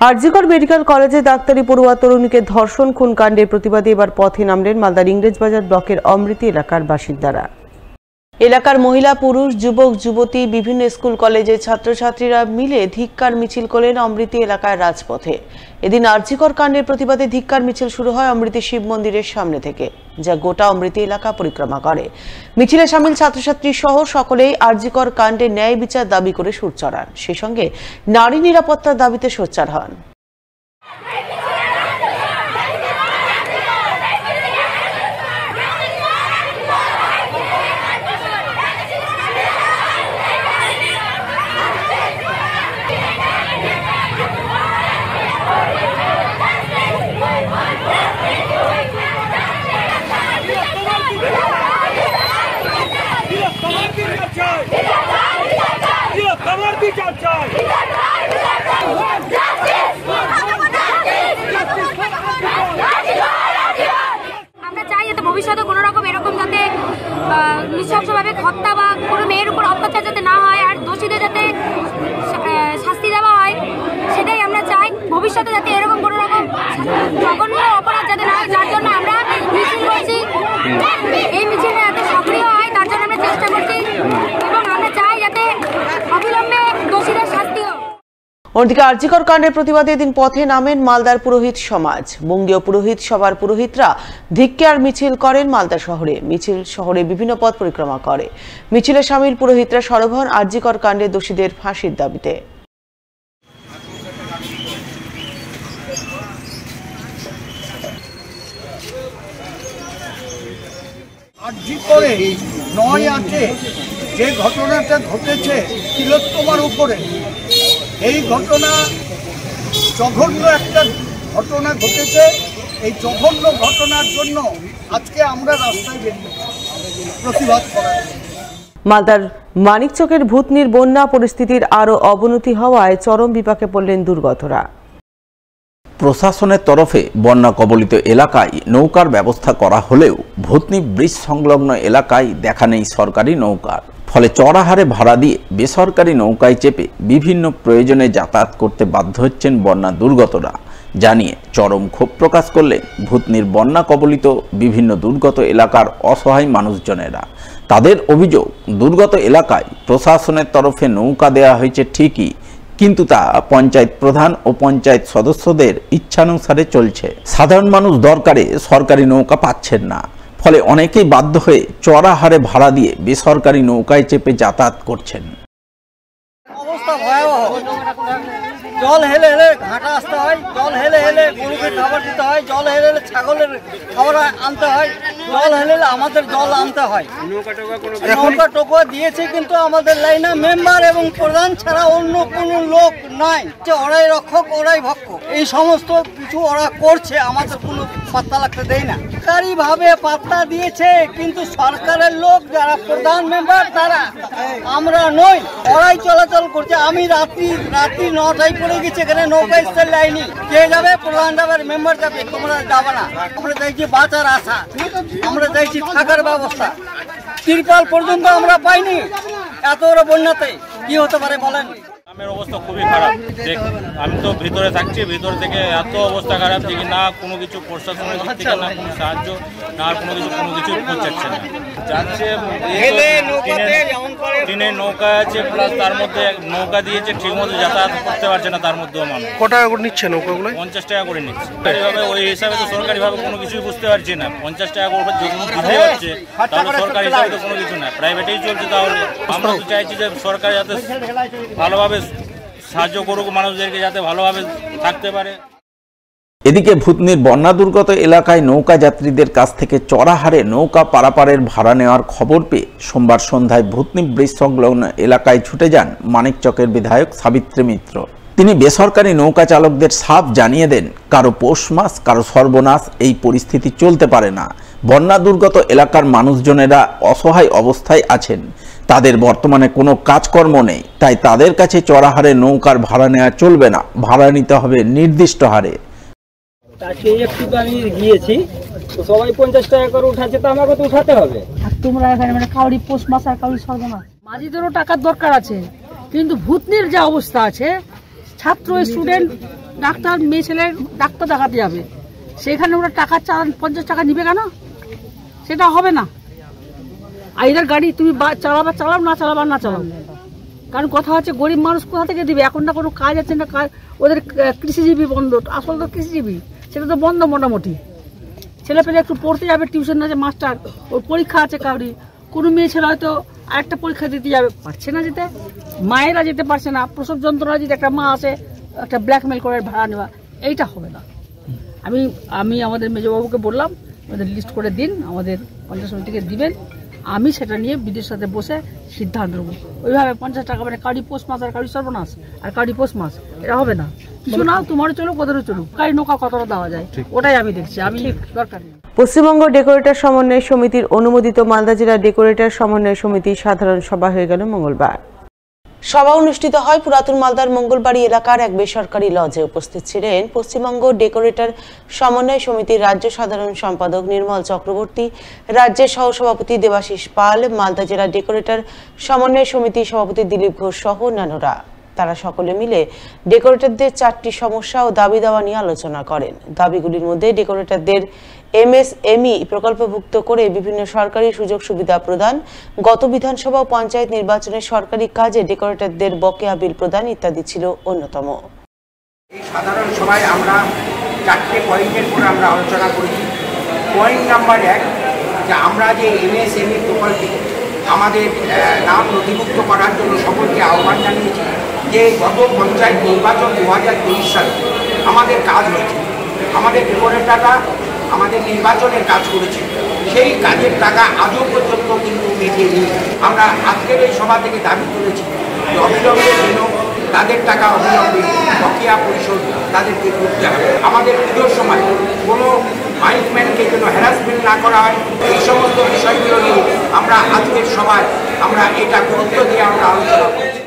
RG Kar medical কলেজে ডাক্তারি পড়ুয়া তরুণীকে ধর্ষণ খুন কাণ্ডের প্রতিবাদে এবার পথে নামলেন মালদার ইংরেজবাজার ব্লকের অমৃতি এলাকার বাসিন্দারা। এলাকার মহিলা, পুরুষ, যুবক, যুবতী, বিভিন্ন স্কুল কলেজের ছাত্রছাত্রীরা মিলে ধিক্কার মিছিল করলেন অমৃতি এলাকার রাজপথে। এদিন আরজিকর কাণ্ডের প্রতিবাদে ধিক্কার মিছিল শুরু হয় অমৃতি শিব মন্দিরের সামনে থেকে, যা গোটা অমৃতি এলাকা পরিক্রমা করে। মিছিলে সামিল ছাত্রছাত্রী সহ সকলেই আরজিকর কাণ্ডে ন্যায় বিচার দাবি করে সুর চড়ান। সেই সঙ্গে নারী নিরাপত্তার দাবিতে সোচ্চার হন। আমরা চাই যাতে ভবিষ্যতে কোনো রকম এরকম যাতে নৃশংসভাবে হত্যা বা কোনো মেয়ের উপর অত্যাচার যাতে না হয়, আর দোষীদের যাতে শাস্তি দেওয়া হয়, সেটাই আমরা চাই। ভবিষ্যতে যাতে এরকম কোনো রকম জঘন্য অপরাধ যাতে না হয়, যার জন্য আমরা মিছিল করছি। এই মিছিলে যাতে সক্রিয় হয় তার জন্য আমরা চেষ্টা করছি এবং আমরা চাই যাতে অবিলম্বে দোষীদের শাস্তি হোক। অন্যদিকে আরজিকর কাণ্ডের প্রতিবাদে এদিন পথে নামেন মালদার পুরোহিত সমাজ। বঙ্গীয় পুরোহিত সভার পুরোহিতরা ধিক্কার মিছিল করেন মালদা শহরে। মিছিল শহরে বিভিন্ন পথ পরিক্রমা করে। মিছিলে সামিল পুরোহিতরা সরব হন আরজিকর কাণ্ডে দোষীদের ফাঁসির দাবিতে। আরজিকরে ৯-৮ যে ঘটনাটা ঘটেছে তিলোত্তমার উপরে, এই ঘটনা জঘন্য একটা ঘটনা ঘটেছে। এই জঘন্য ঘটনার জন্য আজকে আমরা রাস্তায় বেরিয়েছি প্রতিবাদ করার। মালদার মানিকচকের ভূতনির বন্যা পরিস্থিতির আরও অবনতি হওয়ায় চরম বিপাকে পড়লেন দুর্গতরা। প্রশাসনের তরফে বন্যা কবলিত এলাকায় নৌকার ব্যবস্থা করা হলেও ভূতনি ব্রিজ সংলগ্ন এলাকায় দেখা নেই সরকারি নৌকার। ফলে চড়া হারে ভাড়া দিয়ে বেসরকারি নৌকায় চেপে বিভিন্ন প্রয়োজনে যাতায়াত করতে বাধ্য হচ্ছেন বন্যা দুর্গতরা। জানিয়ে চরম ক্ষোভ প্রকাশ করলেন ভূতনির বন্যা কবলিত বিভিন্ন দুর্গত এলাকার অসহায় মানুষজনেরা। তাদের অভিযোগ, দুর্গত এলাকায় প্রশাসনের তরফে নৌকা দেওয়া হয়েছে ঠিকই, কিন্তু তা পঞ্চায়েত প্রধান ও পঞ্চায়েত সদস্যদের ইচ্ছানুসারে চলছে। সাধারণ মানুষ দরকারে সরকারি নৌকা পাচ্ছেন না। ফলে অনেকেই বাধ্য হয়ে চড়া হারে ভাড়া দিয়ে বেসরকারি নৌকায় চেপে যাতায়াত করছেন। অবস্থা ভয়াবহ। জল হেলে হেলে ঘাটা আসতে হয়, জল হেলে হেলে গরুকে খাবার দিতে হয়, জল হেলে হেলে ছাগলের খাবার আনতে হয়, জল হেলে হেলে আমাদের জল আনতে হয়। নৌকা টোকা দিয়েছে কিন্তু আমাদের লাইনে মেম্বার এবং প্রধান ছাড়া অন্য কোনো লোক নাই। ওরাই রক্ষক, ওরাই ভক্ষক, এই সমস্ত কিছু ওরা করছে, আমাদের কোনো পাত্তা লাগতে দেয় না। সরকারি ভাবে পাত্তা দিয়েছে কিন্তু সরকারের লোক যারা প্রধান মেম্বার তারা, আমরা নই, ওরাই চলাচল করছে। আমি রাত্রি ৯টায় পড়ে গেছি, এখানে নৌকা স্থায়ী লাইনি। কে যাবে? প্রধান যাবে, মেম্বার যাবে, তোমরা যাবে না। আমরা চাইছি বাঁচার আশা, আমরা চাইছি থাকার ব্যবস্থা। তিরপাল পর্যন্ত আমরা পাইনি। এত বড় বন্যাতে কি হতে পারে বলেন? গ্রামের অবস্থা খুবই খারাপ। আমি তো ভিতরে থাকছি, ভিতর থেকে এত অবস্থা খারাপ যে না কোনো কিছু প্রশাসনের দিক থেকে না কোনো সাহায্য না কোনো কিছু পৌঁছাচ্ছে না। যাচ্ছে টিনের নৌকা আছে, প্লাস তার মধ্যে নৌকা দিয়েছে, ঠিক মতো যাতায়াত করতে পারছে না। তার মধ্যেও মানুষ কত টাকা করে নিচ্ছে নৌকাগুলো? 50 টাকা করে নিচ্ছে। সরকারিভাবে ওই হিসাবে তো সরকারিভাবে কোনো কিছুই বুঝতে পারছি না। 50 টাকা করে যখন দিতে হচ্ছে তাহলে সরকারি হিসাবে তো কোনো কিছু না, প্রাইভেটেই চলছে। তাহলে আমরা তো চাইছি যে সরকার যাতে ভালোভাবে সাহায্য করুক, মানুষদেরকে যাতে ভালোভাবে থাকতে পারে। এদিকে ভূতনির বন্যা দুর্গত এলাকায় নৌকা যাত্রীদের কাছ থেকে চড়া হারে নৌকা পারাপারের ভাড়া নেওয়ার খবর পেয়ে সোমবার সন্ধ্যায় ভূতনি ব্রিজ সংলগ্ন এলাকায় ছুটে যান মানিকচকের বিধায়ক সাবিত্রী মিত্র। তিনি বেসরকারি নৌকা চালকদের সাফ জানিয়ে দেন, কারো পৌষ মাস কারো সর্বনাশ, এই পরিস্থিতি চলতে পারে না। বন্যা দুর্গত এলাকার মানুষজনেরা অসহায় অবস্থায় আছেন, তাদের বর্তমানে কোনো কাজকর্ম নেই, তাই তাদের কাছে চড়া হারে নৌকার ভাড়া নেওয়া চলবে না, ভাড়া নিতে হবে নির্দিষ্ট হারে। আজকে একটু আমি গিয়েছি, তো সবাই 50 টাকা করে উঠাচ্ছে, তো আমাকে তো উঠাতে হবে। আর তোমরা এখানে মানে কাউরি পোষ মাস আর কাউরি সর্বনাশ, মাঝিদেরও টাকার দরকার আছে। কিন্তু ভূতনির যে অবস্থা আছে, ছাত্র স্টুডেন্ট ডাক্তার মেয়ে ছেলের ডাক্তার দেখাতে যাবে, সেখানে ওরা টাকা 50 টাকা নিবে কেন? সেটা হবে না। আর এদের গাড়ি তুমি চালাবা চালাও, না চালাবা না চালাও, কারণ কথা হচ্ছে গরিব মানুষ কোথা থেকে দিবে? এখন না কোনো কাজ আছে না, ওদের কৃষিজীবী বন্ধ, আসল তো কৃষিজীবী, সেটা তো বন্ধ মোটামুটি। ছেলে পেলে একটু পড়তে যাবে, টিউশন আছে, মাস্টার, ওর পরীক্ষা আছে কাউরি, কোনো মেয়ে ছেলে হয়তো আরেকটা পরীক্ষা দিতে যাবে, পারছে না যেতে, মায়েরা যেতে পারছে না, প্রসব যন্ত্রণা যদি একটা মা আসে একটা ব্ল্যাকমেল করে ভাড়া নেওয়া, এইটা হবে না। আমি আমাদের মেজবাবুকে বললাম আমাদের লিস্ট করে দিন, আমাদের পঞ্চায়েত সমিতিকে দিবেন, আমি সেটা নিয়ে বিদেশের সাথে বসে সিদ্ধান্ত নেবো। ওইভাবে 50 টাকা মানে কাউরি পোষ মাস আর কাউরি সর্বনাশ আর কাউরি পোষ মাস, এটা হবে না। শোনাও তোমারও চলুক ওদেরও চলুক, কারি নৌকা কতটা দেওয়া যায় ওটাই আমি দেখছি, আমি দরকার নেই। পশ্চিমবঙ্গ ডেকোরেটর সমন্বয় সমিতির অনুমোদিত মালদা জেলা ডেকোরেটর সমন্বয় সমিতির সাধারণ সভা হয়ে গেল মঙ্গলবার। সভা অনুষ্ঠিত হয় পুরাতন মালদার মঙ্গলবাড়ি এলাকার এক বেসরকারি লজে। উপস্থিত ছিলেন পশ্চিমবঙ্গ ডেকোরেটর সমন্বয় সমিতির রাজ্য সাধারণ সম্পাদক নির্মল চক্রবর্তী, রাজ্যের সহসভাপতি দেবাশিস পাল, মালদা জেলা ডেকোরেটর সমন্বয় সমিতির সভাপতি দিলীপ ঘোষ সহ অন্যান্যরা। তারা সকলে মিলে ডেকোরেটরদের 4টি সমস্যা ও দাবি দাওয়া নিয়ে আলোচনা করেন। দাবিগুলির মধ্যে ডেকোরেটরদের MSME প্রকল্পভুক্ত করে বিভিন্ন সরকারি সুযোগ সুবিধা প্রদান, গত বিধানসভা ও পঞ্চায়েত নির্বাচনের সরকারি কাজে ডেকোরেটরদের বকেয়া বিল প্রদান ইত্যাদি ছিল অন্যতম। এই সাধারণ সভায় আমরা 4টে পয়েন্টের উপর আমরা আলোচনা করেছি। পয়েন্ট নাম্বার 1, যে আমরা যে MSME প্রকল্পে আমাদের নাম নথিভুক্ত করার জন্য সকলকে আহ্বান জানিয়েছি, যে গত পঞ্চায়েত নির্বাচন 2023 সালে আমাদের কাজ হয়েছে, আমাদের ডেকোরেটররা আমাদের নির্বাচনের কাজ করেছে, সেই কাজের টাকা আজও পর্যন্ত কিন্তু মেটেনি। আমরা আজকের এই সভা থেকে দাবি তুলেছি যে অবিলম্বে যেন তাদের টাকা অবিলম্বে বকেয়া পরিশোধ তাদেরকে করতে হবে। আমাদের পুজোর সময় কোনো মাইকম্যানকে যেন হ্যারাসমেন্ট না করা হয়, এই সমস্ত বিষয়গুলো নিয়ে আমরা আজকের সভায় আমরা এটা গুরুত্ব দিয়ে আমরা আলোচনা করছি।